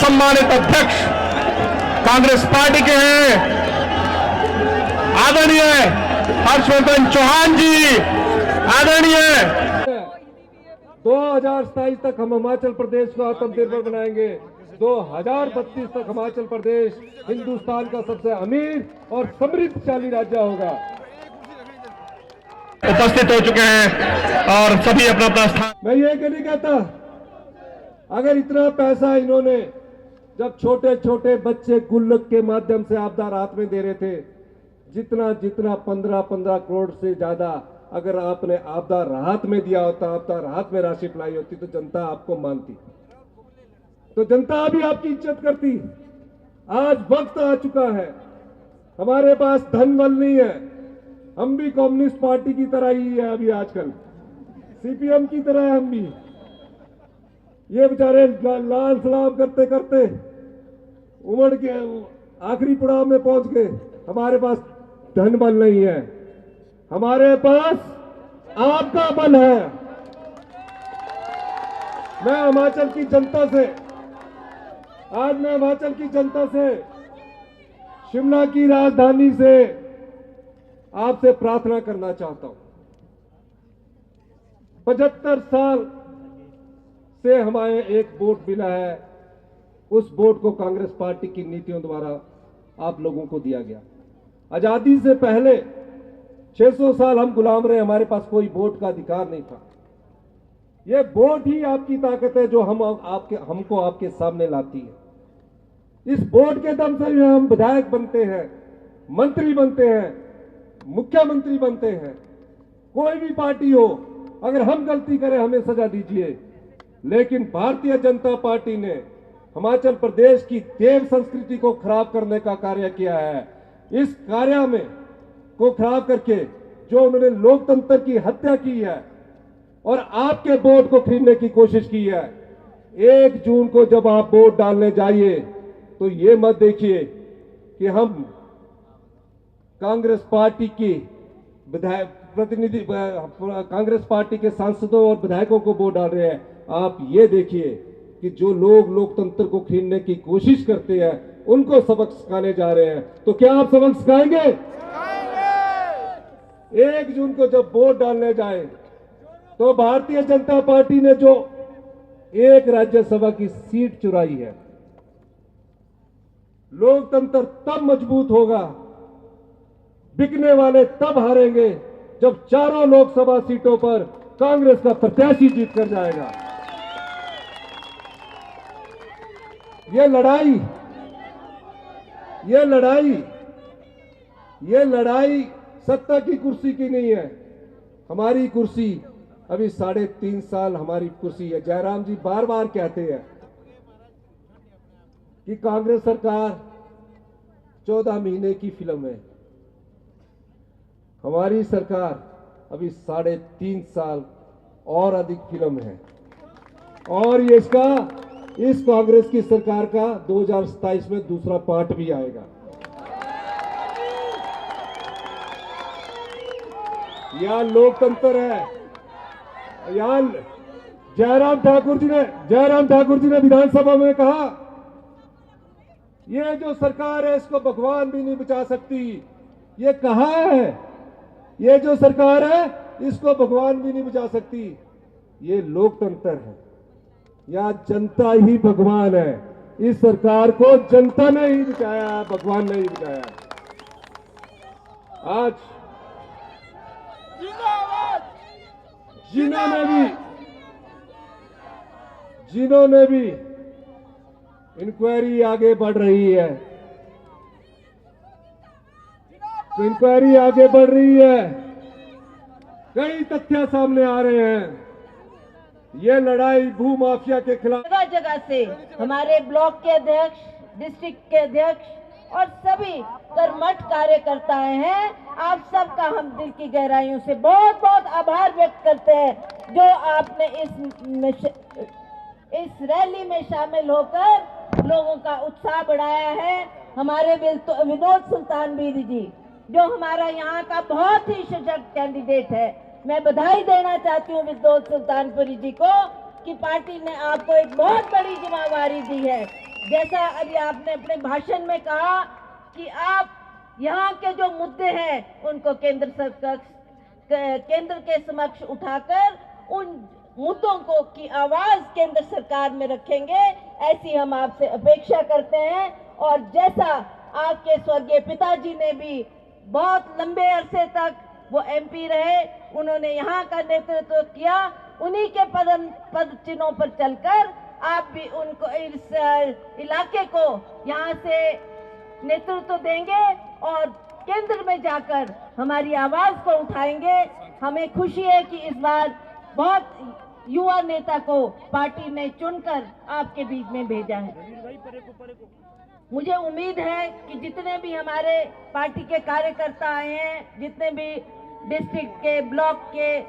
सम्मानित अध्यक्ष कांग्रेस पार्टी के हैं आदरणीय हर्षवर्धन चौहान जी। आदरणीय 2027 तक हम हिमाचल प्रदेश को आत्मनिर्भर बनाएंगे। 2032 तक हिमाचल प्रदेश हिंदुस्तान का सबसे अमीर और समृद्धशाली राज्य होगा। उपस्थित हो चुके हैं और सभी अपना अपना स्थान। मैं ये नहीं कहता, अगर इतना पैसा इन्होंने जब छोटे छोटे बच्चे गुल्लक के माध्यम से आपदा राहत में दे रहे थे, जितना 15 करोड़ से ज्यादा अगर आपने आपदा राहत में दिया होता, आपदा राहत में राशि लाई होती, तो जनता आपको मानती, तो जनता भी आपकी इज्जत करती। आज वक्त आ चुका है, हमारे पास धन बल नहीं है। हम भी कम्युनिस्ट पार्टी की तरह ही है, अभी आजकल सीपीएम की तरह है हम भी। ये बेचारे लाल सलाम करते करते उमड़ के आखिरी पड़ाव में पहुंच गए। हमारे पास धन बल नहीं है, हमारे पास आपका बल है। मैं हिमाचल की जनता से, आज मैं हिमाचल की जनता से, शिमला की राजधानी से आपसे प्रार्थना करना चाहता हूं। 75 साल से हमारे एक वोट मिला है, उस वोट को कांग्रेस पार्टी की नीतियों द्वारा आप लोगों को दिया गया। आजादी से पहले 600 साल हम गुलाम रहे, हमारे पास कोई वोट का अधिकार नहीं था। यह वोट ही आपकी ताकत है जो हमको आपके सामने लाती है। इस वोट के दम से हम विधायक बनते हैं, मंत्री बनते हैं, मुख्यमंत्री बनते हैं। कोई भी पार्टी हो, अगर हम गलती करें हमें सजा दीजिए, लेकिन भारतीय जनता पार्टी ने हिमाचल प्रदेश की देव संस्कृति को खराब करने का कार्य किया है। इस कार्य में को खराब करके जो उन्होंने लोकतंत्र की हत्या की है और आपके वोट को खरीदने की कोशिश की है। 1 जून को जब आप वोट डालने जाइए तो ये मत देखिए कि हम कांग्रेस पार्टी की विधायक प्रतिनिधि, कांग्रेस पार्टी के सांसदों और विधायकों को वोट डाल रहे हैं। आप ये देखिए कि जो लोग लोकतंत्र को खरीदने की कोशिश करते हैं उनको सबक सिखाने जा रहे हैं। तो क्या आप सबक सिखाएंगे? 1 जून को जब वोट डालने जाए तो भारतीय जनता पार्टी ने जो एक राज्यसभा की सीट चुराई है, लोकतंत्र तब मजबूत होगा, बिकने वाले तब हारेंगे जब चारों लोकसभा सीटों पर कांग्रेस का प्रत्याशी जीत कर जाएगा। ये लड़ाई सत्ता की कुर्सी की नहीं है। हमारी कुर्सी अभी 3.5 साल हमारी कुर्सी है। जयराम जी बार बार कहते हैं कि कांग्रेस सरकार 14 महीने की फिल्म है। हमारी सरकार अभी 3.5 साल और अधिक फिल्म है, और ये इस कांग्रेस की सरकार का 2027 में दूसरा पार्ट भी आएगा। यहां लोकतंत्र है। यहां जयराम ठाकुर जी ने विधानसभा में कहा, ये जो सरकार है इसको भगवान भी नहीं बचा सकती। ये कहा है, ये जो सरकार है इसको भगवान भी नहीं बचा सकती। ये लोकतंत्र है, या जनता ही भगवान है। इस सरकार को जनता ने ही बचाया, भगवान ने ही बचाया। आज जिन्होंने भी इंक्वायरी आगे बढ़ रही है, कई तथ्य सामने आ रहे हैं। ये लड़ाई भू माफिया के खिलाफ जगह जगह से हमारे ब्लॉक के अध्यक्ष, डिस्ट्रिक्ट के अध्यक्ष और सभी कर्मठ कार्यकर्ता हैं। आप सबका हम दिल की गहराइयों से बहुत बहुत आभार व्यक्त करते हैं जो आपने इस रैली में शामिल होकर लोगों का उत्साह बढ़ाया है। हमारे विनोद सुल्तानपुरी जी जो हमारा यहाँ का बहुत ही सशक्त कैंडिडेट है, मैं बधाई देना चाहती हूँ विनोद सुल्तानपुरी जी को कि पार्टी ने आपको एक बहुत बड़ी जिम्मेदारी दी है। जैसा अभी आपने अपने भाषण में कहा कि आप यहाँ के जो मुद्दे हैं उनको केंद्र के समक्ष उठाकर उन मुद्दों को की आवाज केंद्र सरकार में रखेंगे, ऐसी हम आपसे अपेक्षा करते हैं। और जैसा आपके स्वर्गीय पिताजी ने भी बहुत लंबे अरसे तक वो एमपी रहे, उन्होंने यहाँ का नेतृत्व किया, उन्हीं के पद चिन्हों पर चलकर आप भी उनको इस इलाके को यहाँ से नेतृत्व देंगे और केंद्र में जाकर हमारी आवाज को उठाएंगे। हमें खुशी है कि इस बार बहुत युवा नेता को पार्टी ने चुनकर आपके बीच में भेजा है। मुझे उम्मीद है कि जितने भी हमारे पार्टी के कार्यकर्ता आए हैं, जितने भी डिस्ट्रिक्ट के, ब्लॉक के,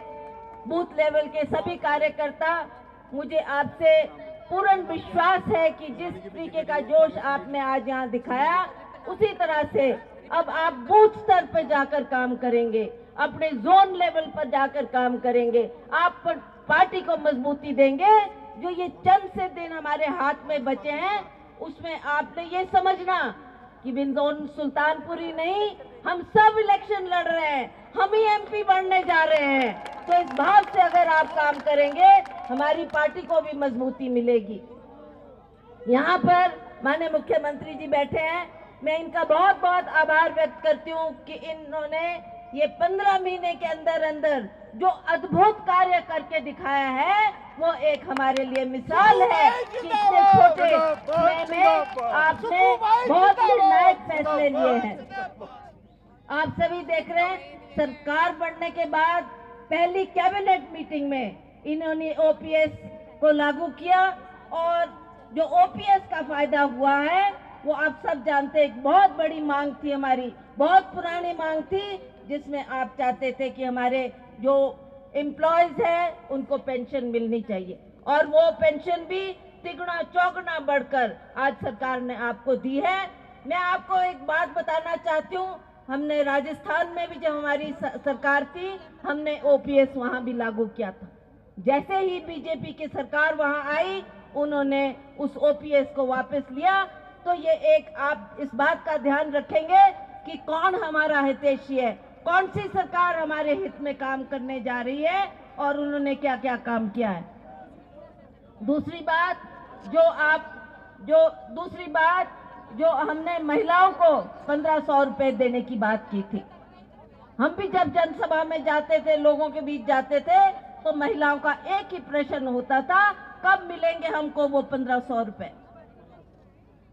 बूथ लेवल के सभी कार्यकर्ता, मुझे आपसे पूर्ण विश्वास है कि जिस तरीके का जोश आपने आज यहाँ दिखाया, उसी तरह से अब आप बूथ स्तर पर जाकर काम करेंगे, अपने जोन लेवल पर जाकर काम करेंगे, आप पार्टी को मजबूती देंगे। जो ये चंद से दिन हमारे हाथ में बचे हैं, उसमें आपने ये समझना कि बिंदोन सुल्तानपुरी नहीं, हम सब इलेक्शन लड़ रहे हैं, हम ही एमपी बनने जा रहे हैं। तो इस भाव से अगर आप काम करेंगे, हमारी पार्टी को भी मजबूती मिलेगी। यहाँ पर माननीय मुख्यमंत्री जी बैठे हैं, मैं इनका बहुत बहुत आभार व्यक्त करती हूँ कि इन्होंने ये 15 महीने के अंदर अंदर जो अद्भुत कार्य करके दिखाया है, वो एक हमारे लिए मिसाल है कि इतने छोटे समय में आपने बहुत निर्णायक फैसले लिए हैं। आप सभी देख रहे हैं, सरकार बनने के बाद पहली कैबिनेट मीटिंग में इन्होंने ओपीएस को लागू किया और जो ओपीएस का फायदा हुआ है वो आप सब जानते हैं। एक बहुत बड़ी मांग थी हमारी, बहुत पुरानी मांग थी, जिसमें आप चाहते थे कि हमारे जो एम्प्लॉयज है उनको पेंशन मिलनी चाहिए, और वो पेंशन भी तिगुना चौगुना बढ़कर आज सरकार ने आपको दी है। मैं आपको एक बात बताना चाहती हूँ, हमने राजस्थान में भी जब हमारी सरकार थी, हमने ओपीएस वहां भी लागू किया था। जैसे ही बीजेपी की सरकार वहां आई, उन्होंने उस ओपीएस को वापस लिया। तो ये एक आप इस बात का ध्यान रखेंगे कि कौन हमारा हितैषी है, कौन सी सरकार हमारे हित में काम करने जा रही है और उन्होंने क्या क्या काम किया है। दूसरी बात जो हमने महिलाओं को 1500 रुपए देने की बात की थी। हम भी जब जनसभा में जाते थे, लोगों के बीच जाते थे, तो महिलाओं का एक ही प्रश्न होता था, कब मिलेंगे हमको वो 1500 रुपए।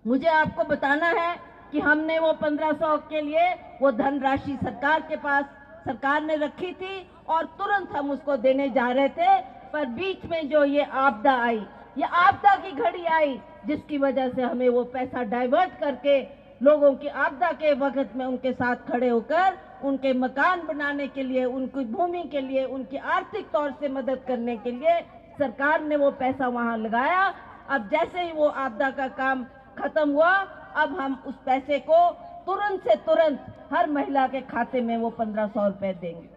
मुझे आपको बताना है कि हमने वो 1500 के लिए वो धनराशि सरकार ने रखी थी और तुरंत हम उसको देने जा रहे थे। पर बीच में जो ये आपदा आई, ये आपदा की घड़ी आई, जिसकी वजह से हमें वो पैसा डाइवर्ट करके लोगों की आपदा के वक्त में उनके साथ खड़े होकर उनके मकान बनाने के लिए, उनकी भूमि के लिए, उनकी आर्थिक तौर से मदद करने के लिए सरकार ने वो पैसा वहां लगाया। अब जैसे ही वो आपदा का काम खत्म हुआ, अब हम उस पैसे को तुरंत से तुरंत हर महिला के खाते में वो 1500 रुपए देंगे।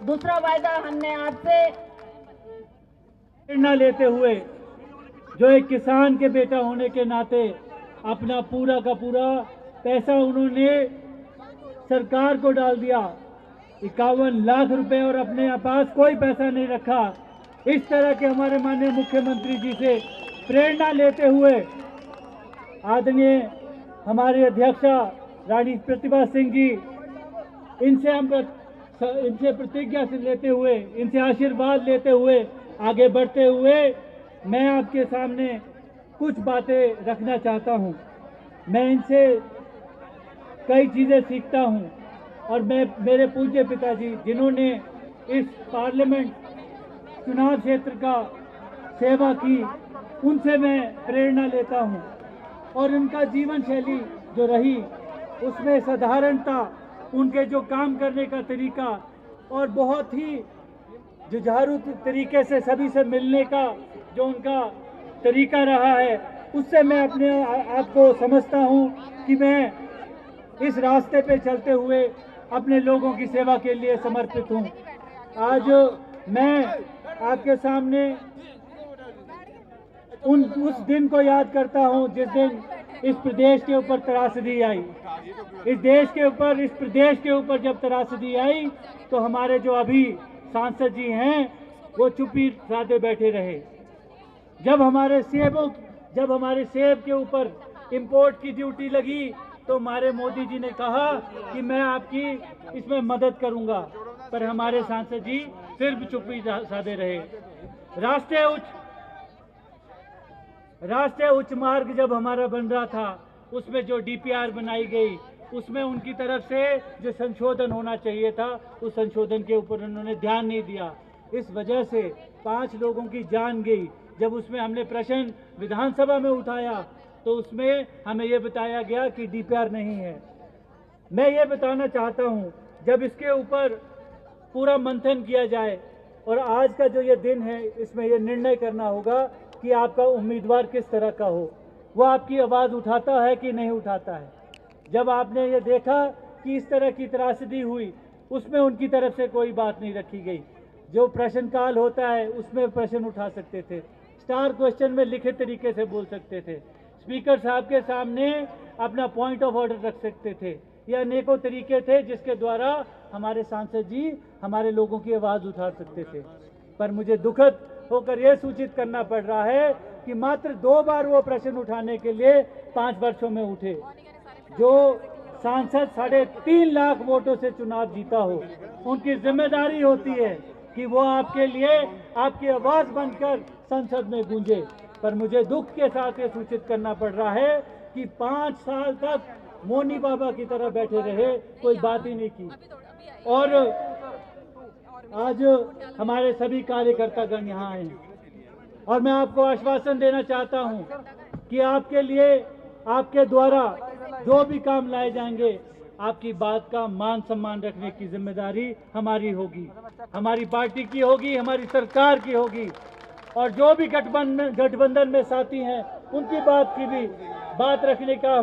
दूसरा वायदा हमने आपसे प्रेरणा लेते हुए, जो एक किसान के बेटा होने के नाते अपना पूरा का पूरा पैसा उन्होंने सरकार को डाल दिया, 51 लाख रुपए, और अपने पास कोई पैसा नहीं रखा। इस तरह के हमारे माननीय मुख्यमंत्री जी से प्रेरणा लेते हुए आदरणीय हमारे अध्यक्षा रानी प्रतिभा सिंह जी, इनसे प्रतिज्ञा से लेते हुए, इनसे आशीर्वाद लेते हुए आगे बढ़ते हुए मैं आपके सामने कुछ बातें रखना चाहता हूं। मैं इनसे कई चीज़ें सीखता हूं और मेरे पूज्य पिताजी जिन्होंने इस पार्लियामेंट चुनाव क्षेत्र का सेवा की, उनसे मैं प्रेरणा लेता हूं। और उनका जीवन शैली जो रही, उसमें साधारणता, उनके जो काम करने का तरीका और बहुत ही जुझारू तरीके से सभी से मिलने का जो उनका तरीका रहा है, उससे मैं अपने आप को समझता हूं कि मैं इस रास्ते पे चलते हुए अपने लोगों की सेवा के लिए समर्पित हूं। आज मैं आपके सामने उस दिन को याद करता हूं जिस दिन इस प्रदेश के ऊपर त्रासदी आई। इस प्रदेश के ऊपर जब त्रासदी आई तो हमारे जो अभी सांसद जी हैं वो चुप्पी साधे बैठे रहे। जब हमारे सेब के ऊपर इंपोर्ट की ड्यूटी लगी तो हमारे मोदी जी ने कहा कि मैं आपकी इसमें मदद करूंगा, पर हमारे सांसद जी फिर भी चुप्पी साधे रहे। राष्ट्रीय उच्च मार्ग जब हमारा बन रहा था उसमें जो डीपीआर बनाई गई उसमें उनकी तरफ से जो संशोधन होना चाहिए था उस संशोधन के ऊपर उन्होंने ध्यान नहीं दिया। इस वजह से 5 लोगों की जान गई। जब उसमें हमने प्रश्न विधानसभा में उठाया तो उसमें हमें यह बताया गया कि डीपीआर नहीं है। मैं ये बताना चाहता हूं, जब इसके ऊपर पूरा मंथन किया जाए और आज का जो ये दिन है इसमें यह निर्णय करना होगा कि आपका उम्मीदवार किस तरह का हो, वो आपकी आवाज़ उठाता है कि नहीं उठाता है। जब आपने ये देखा कि इस तरह की त्रासदी हुई उसमें उनकी तरफ से कोई बात नहीं रखी गई। जो प्रश्नकाल होता है उसमें प्रश्न उठा सकते थे, स्टार क्वेश्चन में लिखित तरीके से बोल सकते थे, स्पीकर साहब के सामने अपना पॉइंट ऑफ ऑर्डर रख सकते थे। ये अनेकों तरीके थे जिसके द्वारा हमारे सांसद जी हमारे लोगों की आवाज़ उठा सकते थे। पर मुझे दुखद होकर यह सूचित करना पड़ रहा है कि मात्र 2 बार वो प्रश्न उठाने के लिए 5 वर्षों में उठे। जो सांसद 3.5 लाख वोटों से चुनाव जीता हो, उनकी जिम्मेदारी होती है कि वो आपके लिए आपकी आवाज़ बनकर संसद में गूंजे। पर मुझे दुख के साथ ये सूचित करना पड़ रहा है कि 5 साल तक मोनी बाबा की तरह बैठे रहे, कोई बात ही नहीं की। और आज हमारे सभी कार्यकर्तागण यहाँ आए और मैं आपको आश्वासन देना चाहता हूँ कि आपके लिए, आपके द्वारा जो भी काम लाए जाएंगे, आपकी बात का मान सम्मान रखने की जिम्मेदारी हमारी होगी, हमारी पार्टी की होगी, हमारी सरकार की होगी। और जो भी गठबंधन में साथी हैं उनकी बात की भी बात रखने का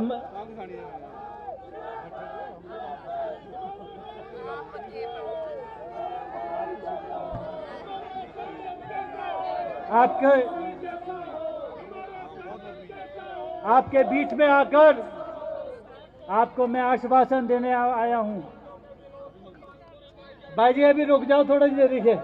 आपके बीच में आकर आपको मैं आश्वासन देने आया हूं। भाई जी अभी रुक जाओ, थोड़ा देर देखिए।